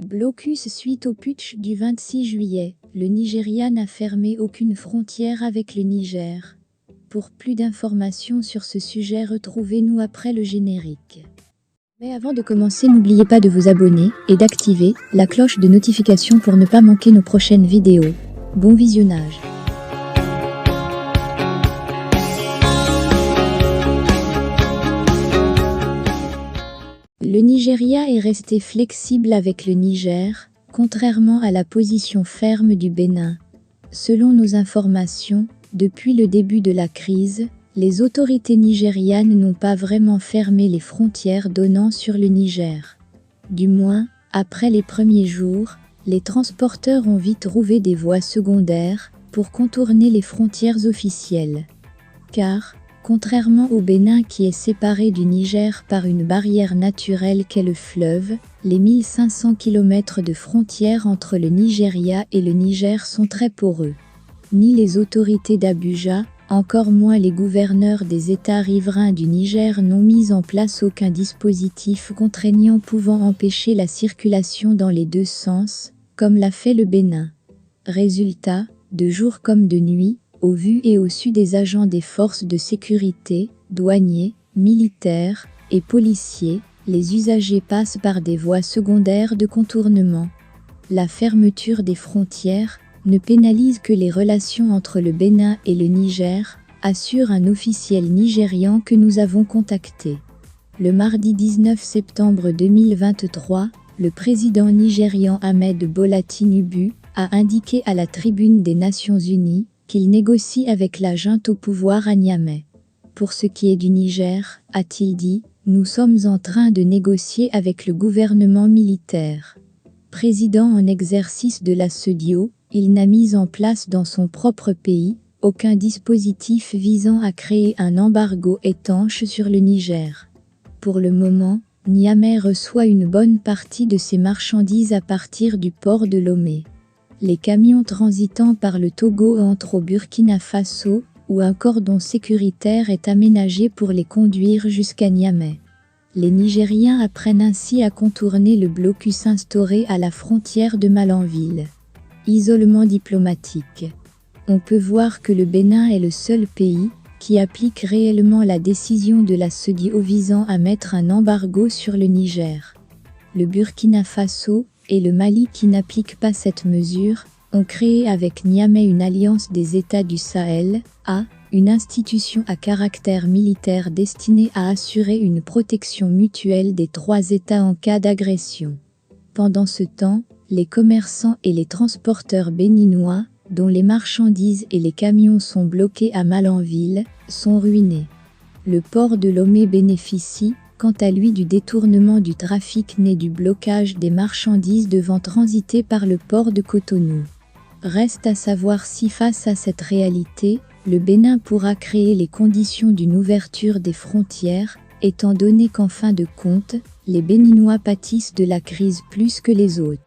Blocus suite au putsch du 26 juillet, le Nigeria n'a fermé aucune frontière avec le Niger. Pour plus d'informations sur ce sujet, retrouvez-nous après le générique. Mais avant de commencer, n'oubliez pas de vous abonner et d'activer la cloche de notification pour ne pas manquer nos prochaines vidéos. Bon visionnage. Le Nigeria est resté flexible avec le Niger, contrairement à la position ferme du Bénin. Selon nos informations, depuis le début de la crise, les autorités nigérianes n'ont pas vraiment fermé les frontières donnant sur le Niger. Du moins, après les premiers jours, les transporteurs ont vite trouvé des voies secondaires pour contourner les frontières officielles. Car, contrairement au Bénin qui est séparé du Niger par une barrière naturelle qu'est le fleuve, les 1500 km de frontière entre le Nigeria et le Niger sont très poreux. Ni les autorités d'Abuja, encore moins les gouverneurs des États riverains du Niger n'ont mis en place aucun dispositif contraignant pouvant empêcher la circulation dans les deux sens, comme l'a fait le Bénin. Résultat, de jour comme de nuit, au vu et au su des agents des forces de sécurité, douaniers, militaires et policiers, les usagers passent par des voies secondaires de contournement. La fermeture des frontières ne pénalise que les relations entre le Bénin et le Niger, assure un officiel nigérian que nous avons contacté. Le mardi 19 septembre 2023, le président nigérian Ahmed Bola Tinubu a indiqué à la tribune des Nations Unies qu'il négocie avec la junte au pouvoir à Niamey. Pour ce qui est du Niger, a-t-il dit, nous sommes en train de négocier avec le gouvernement militaire. Président en exercice de la CEDEAO, il n'a mis en place dans son propre pays aucun dispositif visant à créer un embargo étanche sur le Niger. Pour le moment, Niamey reçoit une bonne partie de ses marchandises à partir du port de Lomé. Les camions transitant par le Togo entrent au Burkina Faso, où un cordon sécuritaire est aménagé pour les conduire jusqu'à Niamey. Les Nigériens apprennent ainsi à contourner le blocus instauré à la frontière de Malanville. Isolement diplomatique. On peut voir que le Bénin est le seul pays qui applique réellement la décision de la CEDEAO visant à mettre un embargo sur le Niger. Le Burkina Faso et le Mali qui n'appliquent pas cette mesure ont créé avec Niamey une alliance des États du Sahel, une institution à caractère militaire destinée à assurer une protection mutuelle des trois États en cas d'agression. Pendant ce temps, les commerçants et les transporteurs béninois, dont les marchandises et les camions sont bloqués à Malanville, sont ruinés. Le port de Lomé bénéficie, quant à lui, du détournement du trafic né du blocage des marchandises devant transiter par le port de Cotonou. Reste à savoir si face à cette réalité, le Bénin pourra créer les conditions d'une ouverture des frontières, étant donné qu'en fin de compte, les Béninois pâtissent de la crise plus que les autres.